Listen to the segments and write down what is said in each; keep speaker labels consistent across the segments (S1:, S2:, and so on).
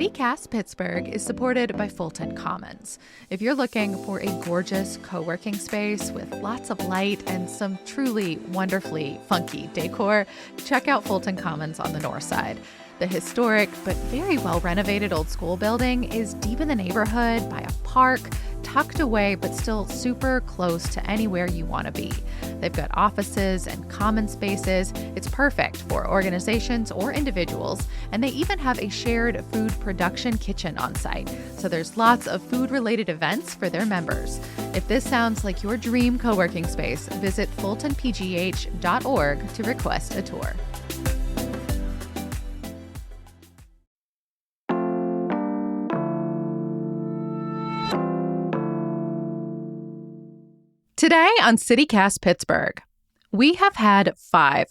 S1: CityCast Pittsburgh is supported by Fulton Commons. If you're looking for a gorgeous co-working space with lots of light and some truly wonderfully funky decor, check out Fulton Commons on the north side. The historic but very well renovated old school building is deep in the neighborhood by a park, tucked away but still super close to anywhere you want to be. They've got offices and common spaces. It's perfect for organizations or individuals, and they even have a shared food production kitchen on site. So there's lots of food-related events for their members. If this sounds like your dream co-working space, visit fultonpgh.org to request a tour. Today on CityCast Pittsburgh, we have had five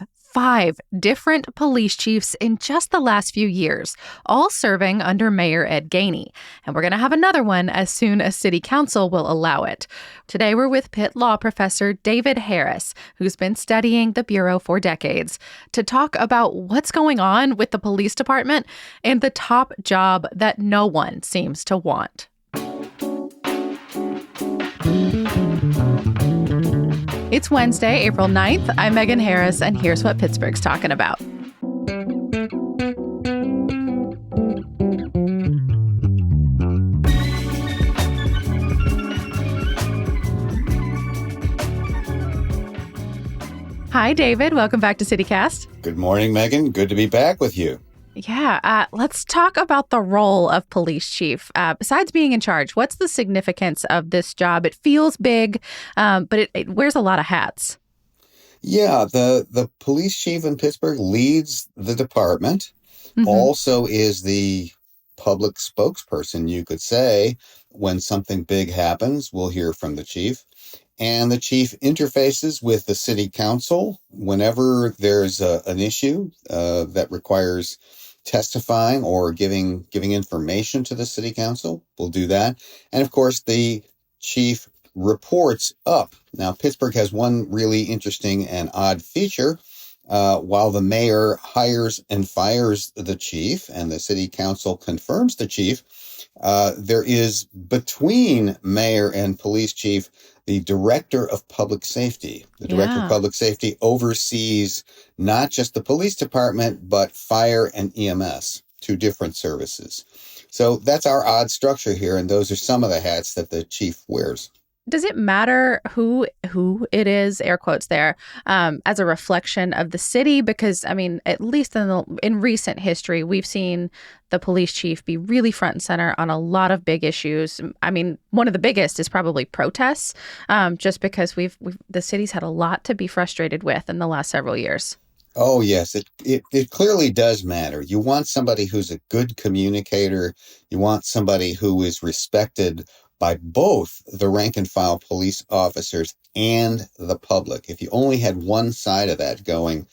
S1: different police chiefs in just the last few years, all serving under Mayor Ed Gainey. And we're going to have another one as soon as City Council will allow it. Today, we're with Pitt Law Professor David Harris, who's been studying the Bureau for decades, to talk about what's going on with the police department and the top job that no one seems to want. It's Wednesday, April 9th. I'm Megan Harris, and here's what Pittsburgh's talking about. Hi, David. Welcome back to CityCast.
S2: Good morning, Megan. Good to be back with you.
S1: Yeah, let's talk about the role of police chief. Besides being in charge, what's the significance of this job? It feels big, but it wears a lot of hats.
S2: Yeah, the police chief in Pittsburgh leads the department, also is the public spokesperson, you could say. When something big happens, we'll hear from the chief. And the chief interfaces with the city council whenever there's an issue that requires testifying or giving information to the city council. We'll do that. And of course, the chief reports up. Now, Pittsburgh has one really interesting and odd feature. While the mayor hires and fires the chief and the city council confirms the chief, there is between mayor and police chief the director of public safety. The director of public safety oversees not just the police department, but fire and EMS, two different services. So that's our odd structure here. And those are some of the hats that the chief wears.
S1: Does it matter who it is, air quotes there, as a reflection of the city? Because, I mean, at least in recent history, we've seen the police chief be really front and center on a lot of big issues. I mean, one of the biggest is probably protests, just because the city's had a lot to be frustrated with in the last several years.
S2: Oh, yes, it clearly does matter. You want somebody who's a good communicator. You want somebody who is respected by both the rank and file police officers and the public. If you only had one side of that going,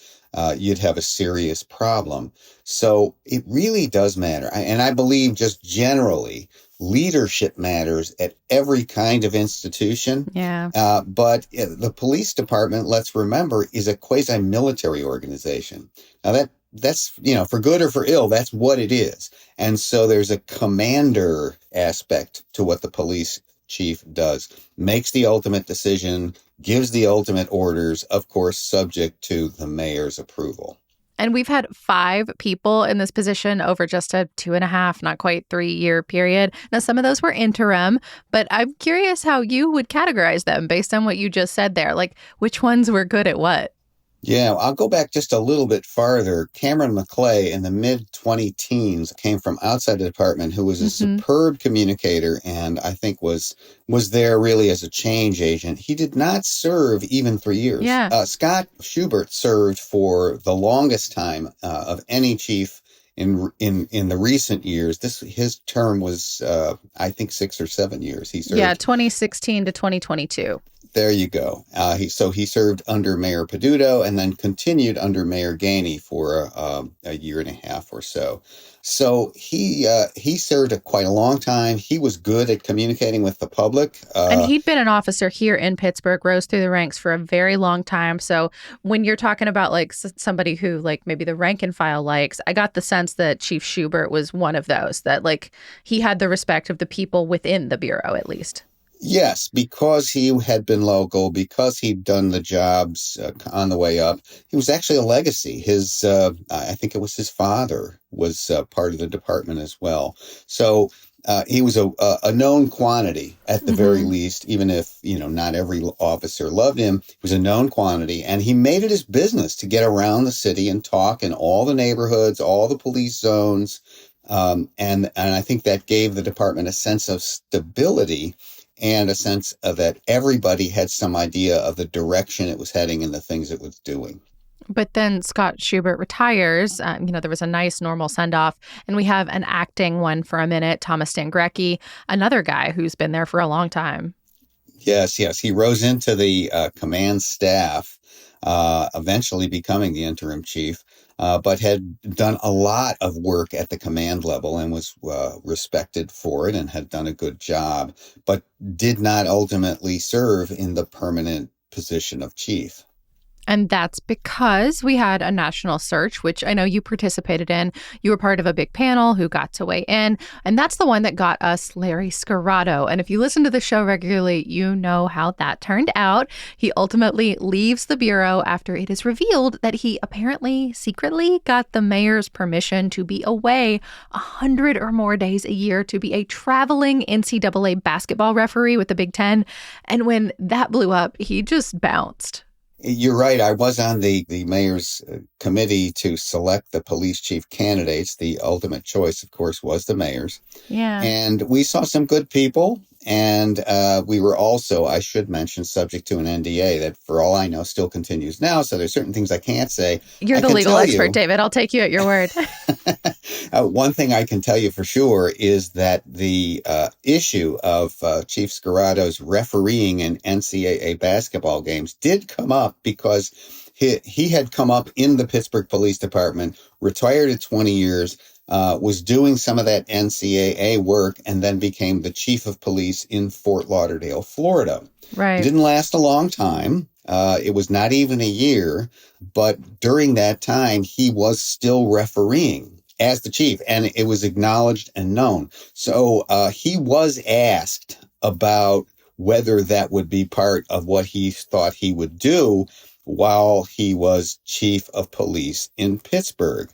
S2: you'd have a serious problem. So it really does matter. And I believe just generally, leadership matters at every kind of institution.
S1: Yeah.
S2: But the police department, let's remember, is a quasi-military organization. Now that's, for good or for ill, that's what it is. And so there's a commander aspect to what the police chief does, makes the ultimate decision, gives the ultimate orders, of course, subject to the mayor's approval.
S1: And we've had 5 people in this position over just a 2.5, not quite 3-year period. Now, some of those were interim, but I'm curious how you would categorize them based on what you just said there. Like, which ones were good at what?
S2: Yeah, I'll go back just a little bit farther. Cameron McClay in the mid-20-teens came from outside the department, who was a superb communicator and I think was there really as a change agent. He did not serve even 3 years.
S1: Yeah.
S2: Scott Schubert served for the longest time of any chief in the recent years. His term was, I think, 6 or 7 years. He served.
S1: Yeah, 2016 to 2022.
S2: There you go. He served under Mayor Peduto and then continued under Mayor Gainey for a year and a half or so. So he served quite a long time. He was good at communicating with the public.
S1: And he'd been an officer here in Pittsburgh, rose through the ranks for a very long time. So when you're talking about like somebody who like maybe the rank and file likes, I got the sense that Chief Schubert was one of those, that like he had the respect of the people within the Bureau, at least.
S2: Yes, because he had been local, because he'd done the jobs on the way up. He was actually a legacy. I think it was his father was part of the department as well. So he was a known quantity at the very least, even if, not every officer loved him. He was a known quantity, and he made it his business to get around the city and talk in all the neighborhoods, all the police zones. And I think that gave the department a sense of stability and a sense of that everybody had some idea of the direction it was heading and the things it was doing.
S1: But then Scott Schubert retires. There was a nice normal send-off. And we have an acting one for a minute, Thomas Stangrecki, another guy who's been there for a long time.
S2: Yes. He rose into the command staff, eventually becoming the interim chief, but had done a lot of work at the command level and was respected for it and had done a good job, but did not ultimately serve in the permanent position of chief.
S1: And that's because we had a national search, which I know you participated in. You were part of a big panel who got to weigh in. And that's the one that got us Larry Scarato. And if you listen to the show regularly, you know how that turned out. He ultimately leaves the Bureau after it is revealed that he apparently secretly got the mayor's permission to be away 100 or more days a year to be a traveling NCAA basketball referee with the Big Ten. And when that blew up, he just bounced.
S2: You're right. I was on the mayor's committee to select the police chief candidates. The ultimate choice, of course, was the mayor's.
S1: Yeah.
S2: And we saw some good people. And we were also, I should mention, subject to an NDA that, for all I know, still continues now. So there's certain things I can't say.
S1: You're the legal expert, David. I'll take you at your word.
S2: One thing I can tell you for sure is that the issue of Chief Scarato's refereeing in NCAA basketball games did come up because he had come up in the Pittsburgh Police Department, retired at 20 years, was doing some of that NCAA work, and then became the chief of police in Fort Lauderdale, Florida.
S1: Right.
S2: It didn't last a long time. It was not even a year, but during that time, he was still refereeing as the chief, and it was acknowledged and known. So he was asked about whether that would be part of what he thought he would do while he was chief of police in Pittsburgh.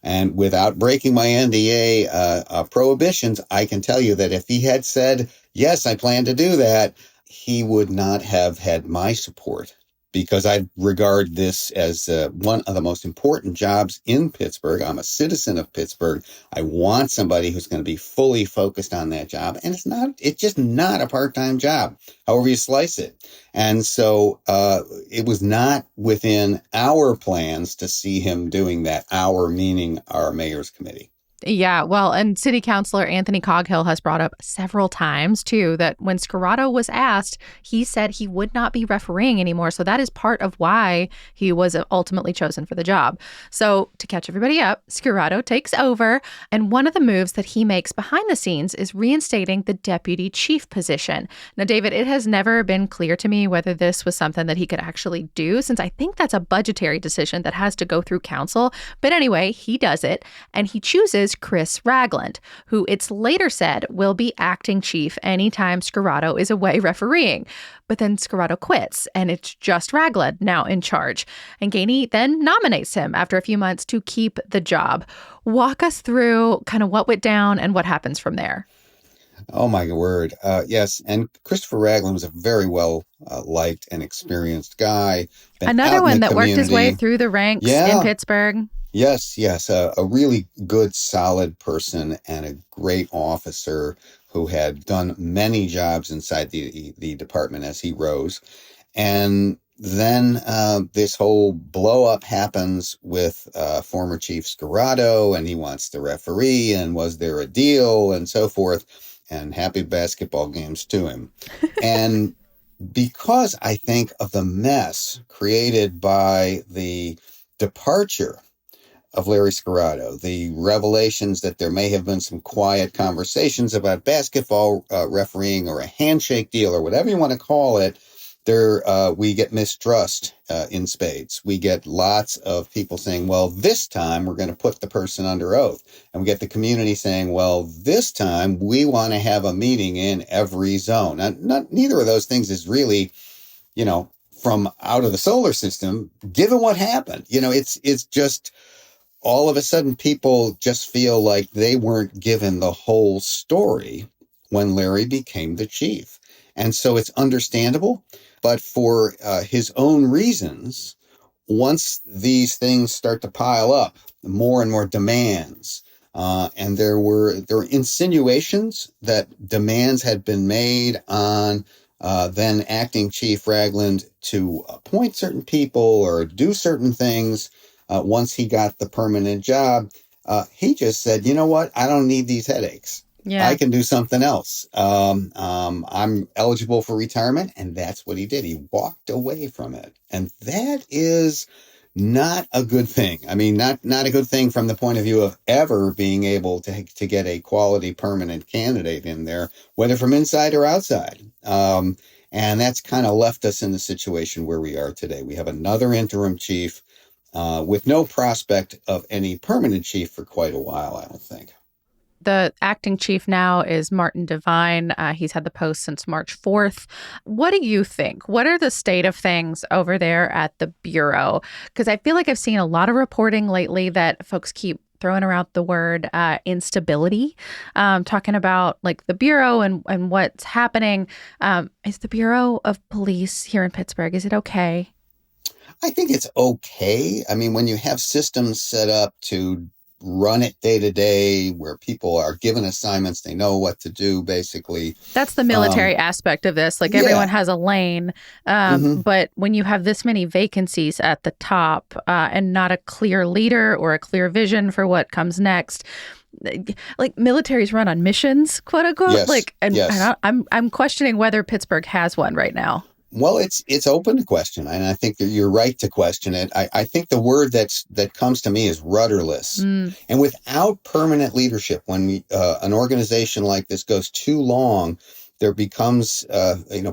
S2: And without breaking my NDA prohibitions, I can tell you that if he had said, yes, I plan to do that, he would not have had my support, because I regard this as one of the most important jobs in Pittsburgh. I'm a citizen of Pittsburgh. I want somebody who's going to be fully focused on that job. And it's just not a part-time job, however you slice it. And so it was not within our plans to see him doing that, our meaning our mayor's committee.
S1: Yeah, well, and City Councilor Anthony Coghill has brought up several times, too, that when Scarato was asked, he said he would not be refereeing anymore. So that is part of why he was ultimately chosen for the job. So to catch everybody up, Scarato takes over. And one of the moves that he makes behind the scenes is reinstating the deputy chief position. Now, David, it has never been clear to me whether this was something that he could actually do, since I think that's a budgetary decision that has to go through council. But anyway, he does it, and he chooses Chris Ragland, who it's later said will be acting chief anytime Scarato is away refereeing. But then Scarato quits, and it's just Ragland now in charge. And Gainey then nominates him after a few months to keep the job. Walk us through kind of what went down and what happens from there.
S2: Oh, my word. Yes. And Christopher Ragland was a very well liked and experienced guy.
S1: Another one that worked his way through the ranks in Pittsburgh.
S2: Yes. A really good, solid person and a great officer who had done many jobs inside the department as he rose. And then this whole blow up happens with former Chief Scarato, and he wants the referee, and was there a deal, and so forth. And happy basketball games to him. And because I think of the mess created by the departure of Larry Scarrato, the revelations that there may have been some quiet conversations about basketball refereeing or a handshake deal or whatever you want to call it. There, we get mistrust in spades. We get lots of people saying, well, this time we're going to put the person under oath. And we get the community saying, well, this time we want to have a meeting in every zone. Neither of those things is really, from out of the solar system, given what happened. It's just all of a sudden people just feel like they weren't given the whole story when Larry became the chief. And so it's understandable, but for his own reasons, once these things start to pile up, more and more demands, and there were insinuations that demands had been made on then acting Chief Ragland to appoint certain people or do certain things. Once he got the permanent job, he just said, you know what? I don't need these headaches.
S1: Yeah.
S2: I can do something else. I'm eligible for retirement. And that's what he did. He walked away from it. And that is not a good thing. I mean, not a good thing from the point of view of ever being able to get a quality permanent candidate in there, whether from inside or outside. And that's kind of left us in the situation where we are today. We have another interim chief with no prospect of any permanent chief for quite a while, I don't think.
S1: The acting chief now is Martin Devine. He's had the post since March 4th. What do you think? What are the state of things over there at the Bureau? Because I feel like I've seen a lot of reporting lately that folks keep throwing around the word instability, talking about like the Bureau and what's happening. Is the Bureau of Police here in Pittsburgh, is it okay?
S2: I think it's okay. I mean, when you have systems set up to run it day to day where people are given assignments, they know what to do, basically.
S1: That's the military aspect of this. Like everyone has a lane. But when you have this many vacancies at the top and not a clear leader or a clear vision for what comes next, like militaries run on missions, quote unquote.
S2: Yes,
S1: and I'm questioning whether Pittsburgh has one right now.
S2: Well, it's open to question, and I think that you're right to question it. I think the word that comes to me is rudderless. And without permanent leadership, when an organization like this goes too long, there becomes,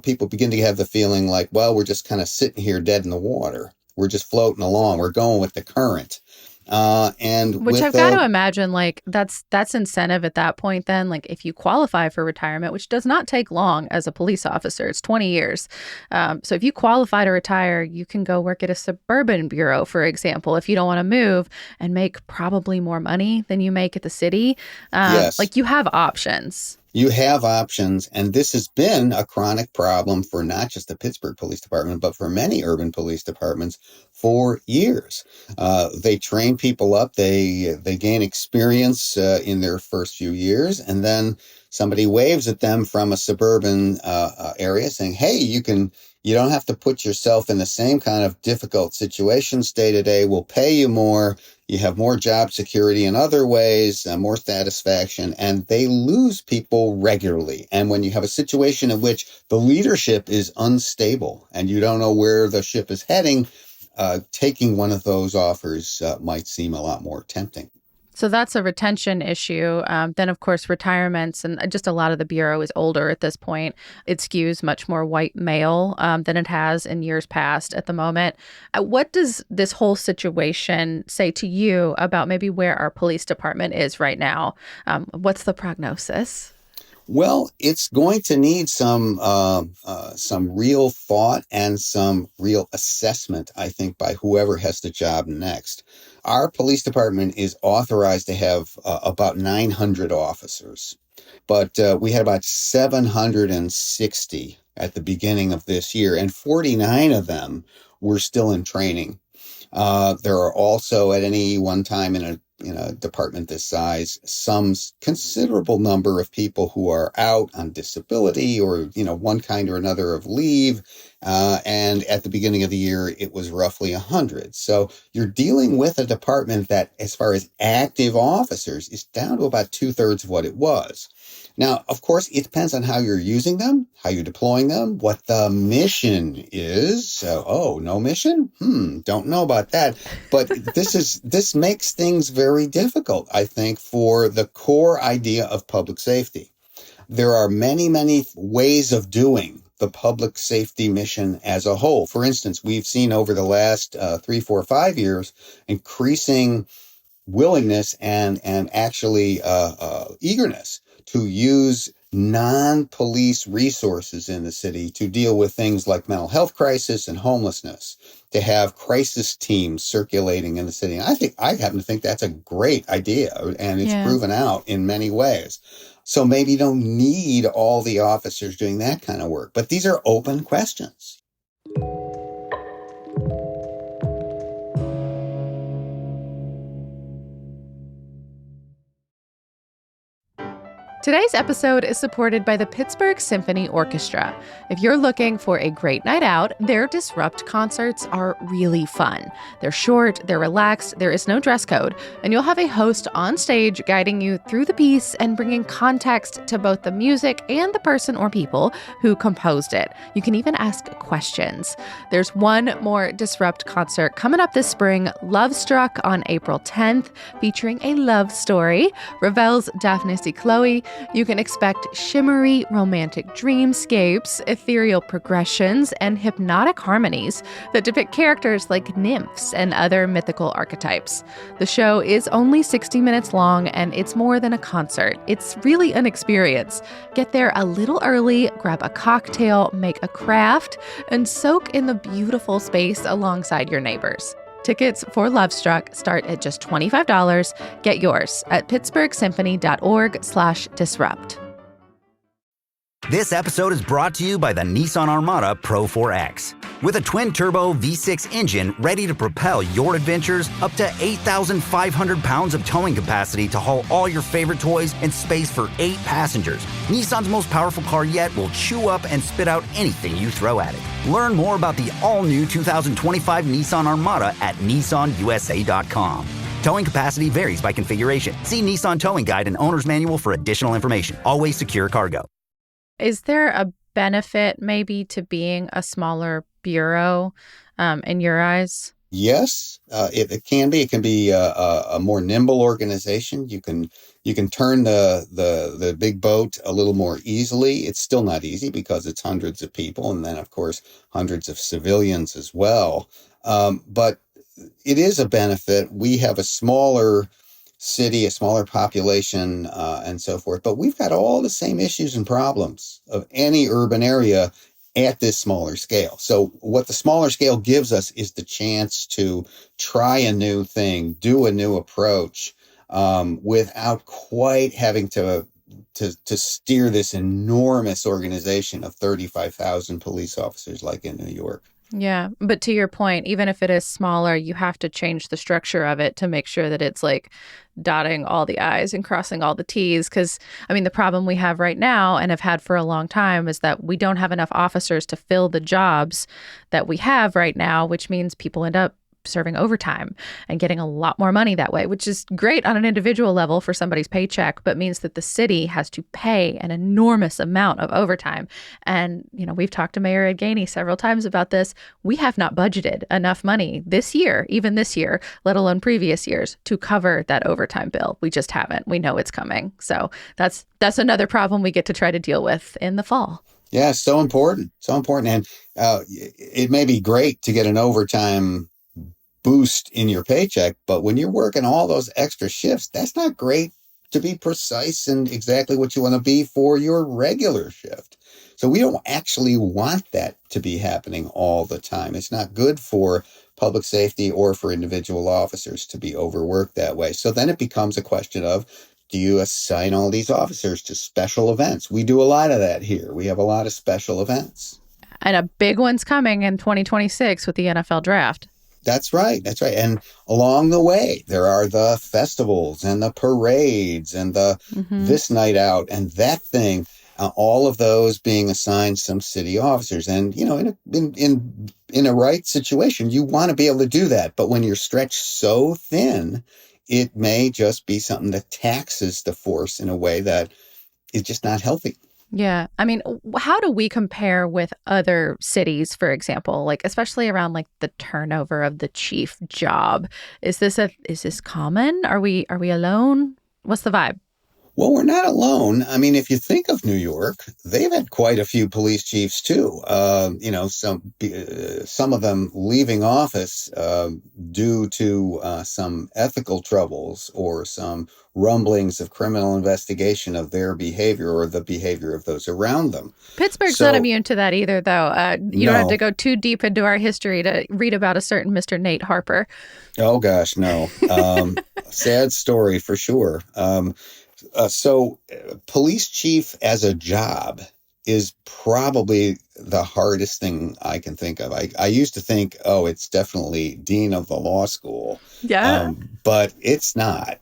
S2: people begin to have the feeling like, well, we're just kind of sitting here dead in the water. We're just floating along. We're going with the current.
S1: Which I've got to imagine, like that's incentive at that point. Then, like if you qualify for retirement, which does not take long as a police officer, it's 20 years. So if you qualify to retire, you can go work at a suburban bureau, for example, if you don't want to move and make probably more money than you make at the city. Like you have options.
S2: You have options, and this has been a chronic problem for not just the Pittsburgh Police Department, but for many urban police departments for years. They train people up, they gain experience in their first few years, and then somebody waves at them from a suburban area saying, hey, you don't have to put yourself in the same kind of difficult situations day to day. We'll pay you more. You have more job security in other ways, more satisfaction, and they lose people regularly. And when you have a situation in which the leadership is unstable and you don't know where the ship is heading, taking one of those offers might seem a lot more tempting.
S1: So that's a retention issue. Then, of course, retirements, and just a lot of the Bureau is older at this point. It skews much more white male than it has in years past at the moment. What does this whole situation say to you about maybe where our police department is right now? What's the prognosis?
S2: Well, it's going to need some real thought and some real assessment, I think, by whoever has the job next. Our police department is authorized to have about 900 officers, but we had about 760 at the beginning of this year, and 49 of them were still in training. There are also at any one time in a department this size, some considerable number of people who are out on disability or, one kind or another of leave. And at the beginning of the year, it was roughly 100. So you're dealing with a department that, as far as active officers, is down to about 2/3 of what it was. Now, of course, it depends on how you're using them, how you're deploying them, what the mission is. So, no mission? Don't know about that. But this makes things very difficult, I think, for the core idea of public safety. There are many, many ways of doing the public safety mission as a whole. For instance, we've seen over the last 3, 4, 5 years increasing willingness and actually eagerness to use non-police resources in the city to deal with things like mental health crisis and homelessness, to have crisis teams circulating in the city. And I happen to think that's a great idea, and it's proven out in many ways. So maybe you don't need all the officers doing that kind of work, but these are open questions.
S1: Today's episode is supported by the Pittsburgh Symphony Orchestra. If you're looking for a great night out, their Disrupt concerts are really fun. They're short, they're relaxed, there is no dress code, and you'll have a host on stage guiding you through the piece and bringing context to both the music and the person or people who composed it. You can even ask questions. There's one more Disrupt concert coming up this spring, Love Struck on April 10th, featuring a love story. Ravel's Daphne C. Chloe. You can expect shimmery romantic dreamscapes, ethereal progressions, and hypnotic harmonies that depict characters like nymphs and other mythical archetypes. The show is only 60 minutes long, and it's more than a concert. It's really an experience. Get there a little early, grab a cocktail, make a craft, and soak in the beautiful space alongside your neighbors. Tickets for Love Struck start at just $25. Get yours at pittsburghsymphony.org/disrupt.
S3: This episode is brought to you by the Nissan Armada Pro 4X. With a twin-turbo V6 engine ready to propel your adventures, up to 8,500 pounds of towing capacity to haul all your favorite toys, and space for 8 passengers, Nissan's most powerful car yet will chew up and spit out anything you throw at it. Learn more about the all-new 2025 Nissan Armada at nissanusa.com. Towing capacity varies by configuration. See Nissan Towing Guide and Owner's Manual for additional information. Always secure cargo.
S1: Is there a benefit maybe to being a smaller bureau in your eyes?
S2: Yes, it can be. It can be a more nimble organization. You can turn the big boat a little more easily. It's still not easy because it's hundreds of people, and then of course hundreds of civilians as well. But it is a benefit. We have a smaller city, a smaller population, and so forth. But we've got all the same issues and problems of any urban area at this smaller scale. So what the smaller scale gives us is the chance to try a new thing, do a new approach, without quite having to steer this enormous organization of 35,000 police officers like in New York.
S1: Yeah. But to your point, even if it is smaller, you have to change the structure of it to make sure that it's like dotting all the I's and crossing all the T's. Because, I mean, the problem we have right now and have had for a long time is that we don't have enough officers to fill the jobs that we have right now, which means people end up serving overtime and getting a lot more money that way, which is great on an individual level for somebody's paycheck, but means that the city has to pay an enormous amount of overtime. And, you know, we've talked to Mayor Ed Gainey several times about this. We have not budgeted enough money this year, even this year, let alone previous years, to cover that overtime bill. We just haven't. We know it's coming. So that's another problem we get to try to deal with in the fall.
S2: Yeah, so important. So important. And it may be great to get an overtime boost in your paycheck, but when you're working all those extra shifts, that's not great to be precise and exactly what you want to be for your regular shift. So we don't actually want that to be happening all the time. It's not good for public safety or for individual officers to be overworked that way. So then it becomes a question of, do you assign all these officers to special events? We do a lot of that here. We have a lot of special events.
S1: And a big one's coming in 2026 with the NFL draft.
S2: That's right. That's right. And along the way, there are the festivals and the parades and the this night out and that thing. All of those being assigned some city officers. And, in a right situation, you want to be able to do that. But when you're stretched so thin, it may just be something that taxes the force in a way that is just not healthy.
S1: Yeah. I mean, how do we compare with other cities, for example, like especially around like the turnover of the chief job? Is this common? Are we alone? What's the vibe?
S2: Well, we're not alone. I mean, if you think of New York, they've had quite a few police chiefs too. Some of them leaving office due to some ethical troubles or some rumblings of criminal investigation of their behavior or the behavior of those around them.
S1: Pittsburgh's not
S2: So,
S1: immune to that either, though. You don't have to
S2: no.
S1: go too deep into our history to read about a certain Mr. Nate Harper.
S2: Oh gosh, no. Sad story for sure. Police chief as a job is probably the hardest thing I can think of. I used to think, oh, it's definitely dean of the law school,
S1: Yeah.
S2: but it's not.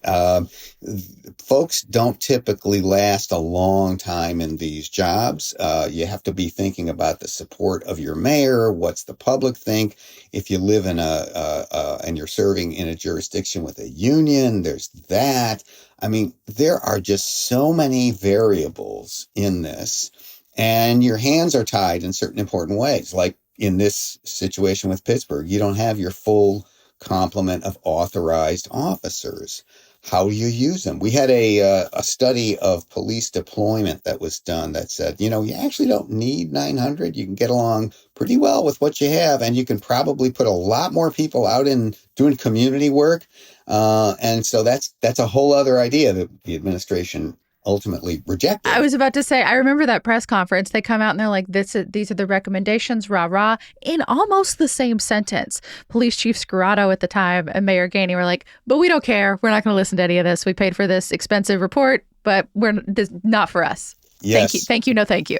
S2: Folks don't typically last a long time in these jobs. You have to be thinking about the support of your mayor. What's the public think? If you live in and you're serving in a jurisdiction with a union, there's that. I mean, there are just so many variables in this, and your hands are tied in certain important ways. Like in this situation with Pittsburgh, you don't have your full complement of authorized officers. How do you use them? We had a study of police deployment that was done that said, you actually don't need 900. You can get along pretty well with what you have, and you can probably put a lot more people out in doing community work. And so that's a whole other idea that the administration ultimately rejected.
S1: I was about to say, I remember that press conference. They come out and they're like, these are the recommendations, rah, rah, in almost the same sentence. Police Chief Scarrato at the time and Mayor Gainey were like, but we don't care. We're not going to listen to any of this. We paid for this expensive report, but this not for us.
S2: Yes.
S1: Thank you. Thank you. No, thank you.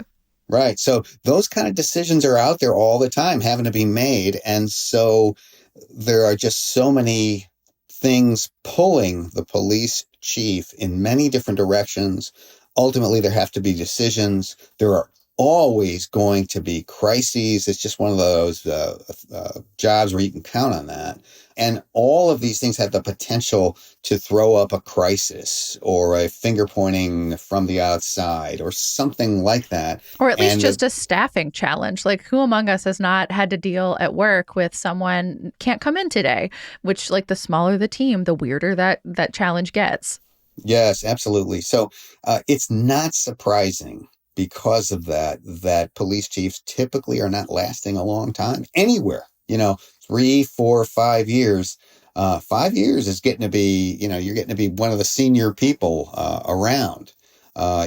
S2: Right. So those kind of decisions are out there all the time having to be made. And so there are just so many things pulling the police chief in many different directions. Ultimately, there have to be decisions. There are always going to be crises. It's just one of those jobs where you can count on that. And all of these things have the potential to throw up a crisis or a finger pointing from the outside or something like that.
S1: Or at least just a staffing challenge. Like, who among us has not had to deal at work with someone can't come in today, which, like, the smaller the team, the weirder that challenge gets.
S2: Yes, absolutely. So it's not surprising because of that police chiefs typically are not lasting a long time anywhere. 3, 4, 5 years. 5 years is getting to be, you're getting to be one of the senior people around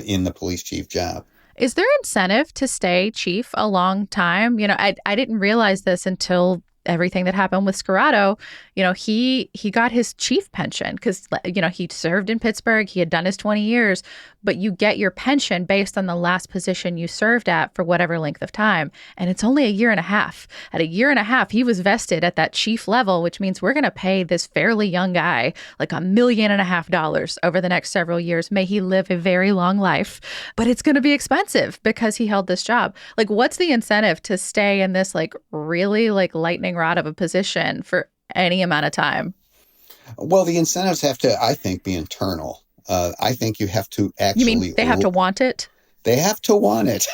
S2: in the police chief job.
S1: Is there incentive to stay chief a long time? I didn't realize this until everything that happened with Scarrato. He got his chief pension because, he served in Pittsburgh. He had done his 20 years, but you get your pension based on the last position you served at for whatever length of time. And it's only a year and a half. At a year and a half, he was vested at that chief level, which means we're going to pay this fairly young guy like $1.5 million over the next several years. May he live a very long life, but it's going to be expensive because he held this job. Like, what's the incentive to stay in this like really like lightning rod of a position for any amount of time?
S2: Well, the incentives have to, I think, be internal. I think you have to actually...
S1: You mean they have to want it?
S2: They have to want it.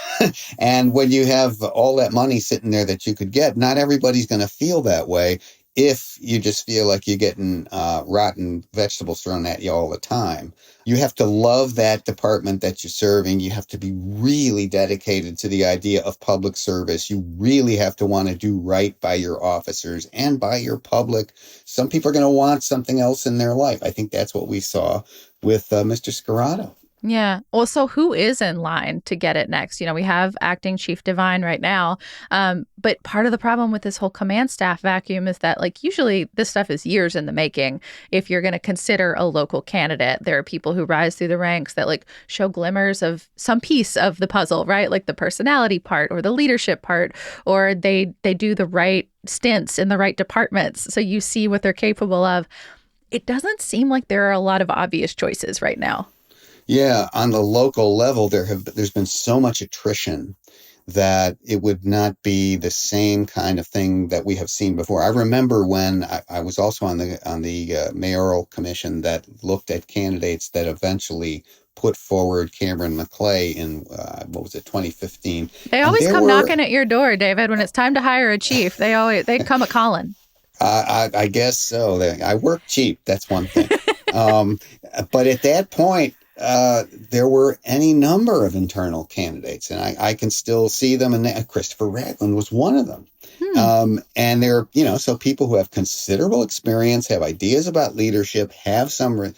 S2: And when you have all that money sitting there that you could get, not everybody's going to feel that way if you just feel like you're getting rotten vegetables thrown at you all the time. You have to love that department that you're serving. You have to be really dedicated to the idea of public service. You really have to want to do right by your officers and by your public. Some people are going to want something else in their life. I think that's what we saw with Mr. Scarrato.
S1: Yeah. Well, so who is in line to get it next? We have acting Chief Devine right now. But part of the problem with this whole command staff vacuum is that, like, usually this stuff is years in the making. If you're going to consider a local candidate, there are people who rise through the ranks that like show glimmers of some piece of the puzzle, right? Like the personality part or the leadership part, or they do the right stints in the right departments. So you see what they're capable of. It doesn't seem like there are a lot of obvious choices right now.
S2: Yeah, on the local level, there's been so much attrition that it would not be the same kind of thing that we have seen before. I remember when I was also on the mayoral commission that looked at candidates that eventually put forward Cameron McClay in what was it, 2015,
S1: They
S2: and
S1: always
S2: there
S1: come
S2: were
S1: knocking at your door, David, when it's time to hire a chief. They come a calling.
S2: I guess so. I work cheap. That's one thing. Um, but at that point, there were any number of internal candidates, and I can still see them. And Christopher Ragland was one of them.
S1: Hmm.
S2: And they're, so people who have considerable experience, have ideas about leadership, have some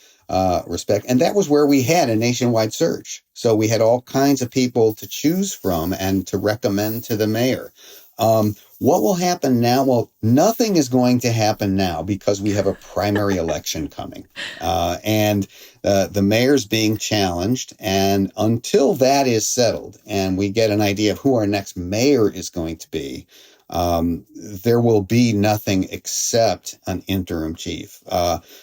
S2: respect. And that was where we had a nationwide search. So we had all kinds of people to choose from and to recommend to the mayor. What will happen now? Well, nothing is going to happen now because we have a primary election coming. And the mayor's being challenged. And until that is settled and we get an idea of who our next mayor is going to be, there will be nothing except an interim chief.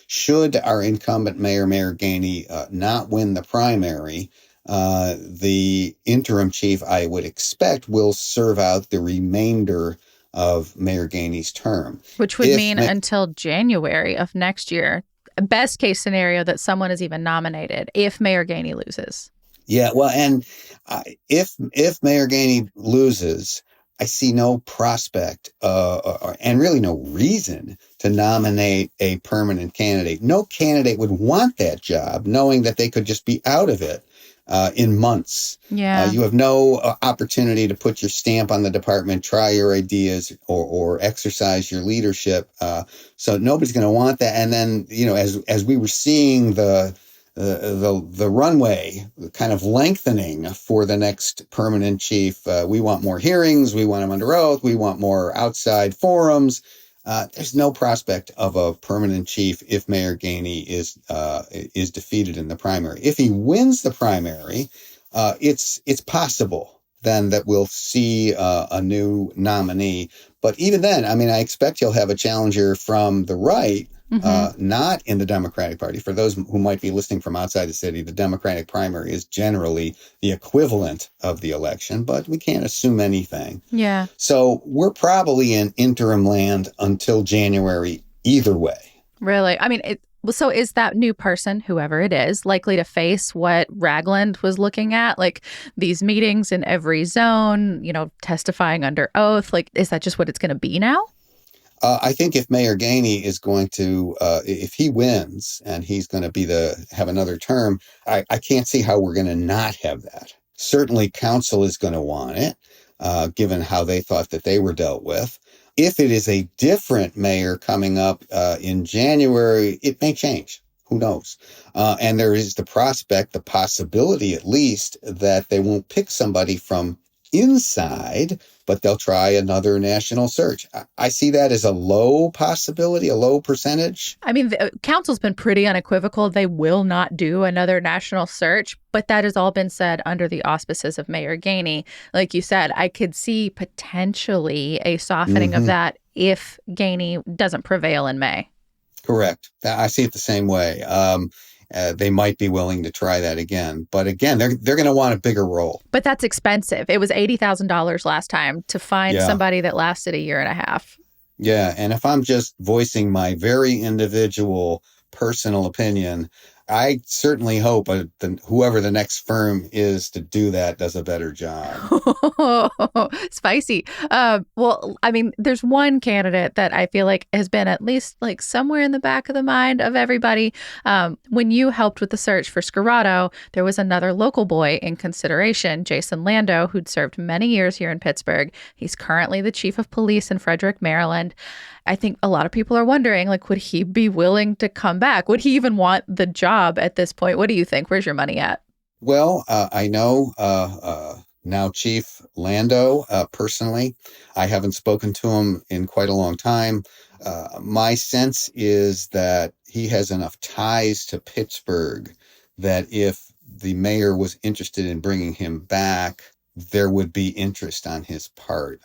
S2: Should our incumbent mayor, Mayor Gainey, not win the primary, the interim chief, I would expect, will serve out the remainder of Mayor Gainey's term.
S1: Which would mean until January of next year. Best case scenario that someone is even nominated if Mayor Gainey loses.
S2: Yeah, well, and if Mayor Gainey loses, I see no prospect and really no reason to nominate a permanent candidate. No candidate would want that job, knowing that they could just be out of it in months.
S1: Yeah.
S2: You have no opportunity to put your stamp on the department, try your ideas, or exercise your leadership. So nobody's going to want that. And then, as we were seeing the runway kind of lengthening for the next permanent chief, we want more hearings. We want him under oath. We want more outside forums. There's no prospect of a permanent chief if Mayor Gainey is defeated in the primary. If he wins the primary, it's possible then that we'll see a new nominee. But even then, I mean, I expect he'll have a challenger from the right, not in the Democratic Party. For those who might be listening from outside the city, the Democratic primary is generally the equivalent of the election, but we can't assume anything.
S1: Yeah.
S2: So we're probably in interim land until January either way.
S1: Really? I mean, so is that new person, whoever it is, likely to face what Ragland was looking at? Like these meetings in every zone, testifying under oath? Like, is that just what it's going to be now?
S2: I think if Mayor Gainey is going to, if he wins and he's going to have another term, I can't see how we're going to not have that. Certainly council is going to want it, given how they thought that they were dealt with. If it is a different mayor coming up in January, it may change. Who knows? And there is the possibility at least, that they won't pick somebody from inside, but they'll try another national search. I see that as a low possibility, a low percentage.
S1: I mean, the council's been pretty unequivocal. They will not do another national search, but that has all been said under the auspices of Mayor Gainey. Like you said, I could see potentially a softening of that if Gainey doesn't prevail in May.
S2: Correct. I see it the same way. They might be willing to try that again. But again, they're going to want a bigger role.
S1: But that's expensive. It was $80,000 last time to find somebody that lasted a year and a half.
S2: Yeah. And if I'm just voicing my very individual personal opinion, I certainly hope whoever the next firm is to do that does a better job.
S1: Spicy. Well, I mean, there's one candidate that I feel like has been at least like somewhere in the back of the mind of everybody. When you helped with the search for Scarrato, there was another local boy in consideration, Jason Lando, who'd served many years here in Pittsburgh. He's currently the chief of police in Frederick, Maryland. I think a lot of people are wondering, like, would he be willing to come back? Would he even want the job at this point? What do you think? Where's your money at?
S2: Well, I know now Chief Lando personally. I haven't spoken to him in quite a long time. My sense is that he has enough ties to Pittsburgh that if the mayor was interested in bringing him back, there would be interest on his part.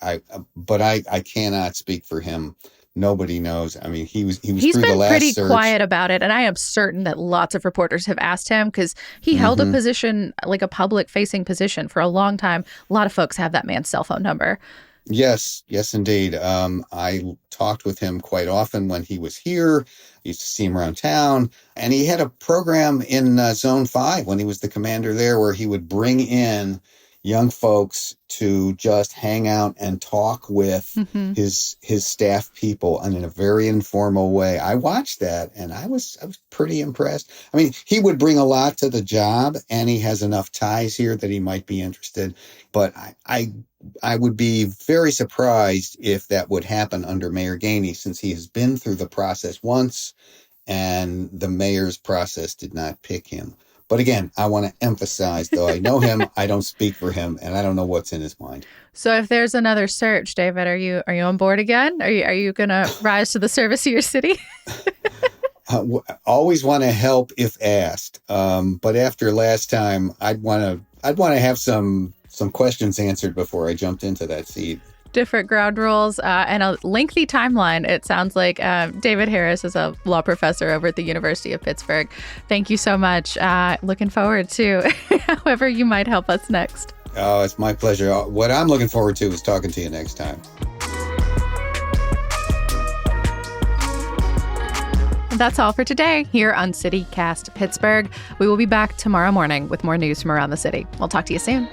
S2: But I cannot speak for him Nobody knows. I mean, he was
S1: He's
S2: through the
S1: been
S2: last
S1: pretty
S2: search.
S1: quiet about it, and I am certain that lots of reporters have asked him because he held a position, like a public-facing position, for a long time. A lot of folks have that man's cell phone number.
S2: Yes, yes, indeed. I talked with him quite often when he was here. I used to see him around town. And he had a program in Zone 5 when he was the commander there where he would bring in young folks to just hang out and talk with his staff people and in a very informal way. I watched that and I was pretty impressed. I mean, he would bring a lot to the job and he has enough ties here that he might be interested. But I would be very surprised if that would happen under Mayor Gainey, since he has been through the process once and the mayor's process did not pick him. But again, I want to emphasize, though I know him, I don't speak for him, and I don't know what's in his mind.
S1: So if there's another search, David, are you on board again? Are you going to rise to the service of your city?
S2: Always want to help if asked. But after last time, I'd want to have some questions answered before I jumped into that seat.
S1: Different ground rules and a lengthy timeline. It sounds like David Harris is a law professor over at the University of Pittsburgh. Thank you so much. Looking forward to however you might help us next.
S2: Oh, it's my pleasure. What I'm looking forward to is talking to you next time.
S1: That's all for today here on CityCast Pittsburgh. We will be back tomorrow morning with more news from around the city. We'll talk to you soon.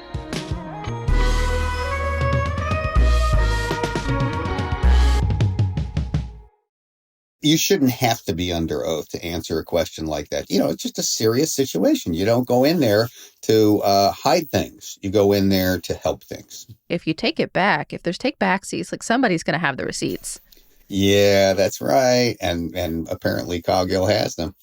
S2: You shouldn't have to be under oath to answer a question like that. You know, it's just a serious situation. You don't go in there to hide things. You go in there to help things.
S1: If you take it back, if there's take backsies, like somebody's going to have the receipts.
S2: Yeah, that's right. And apparently Coggill has them.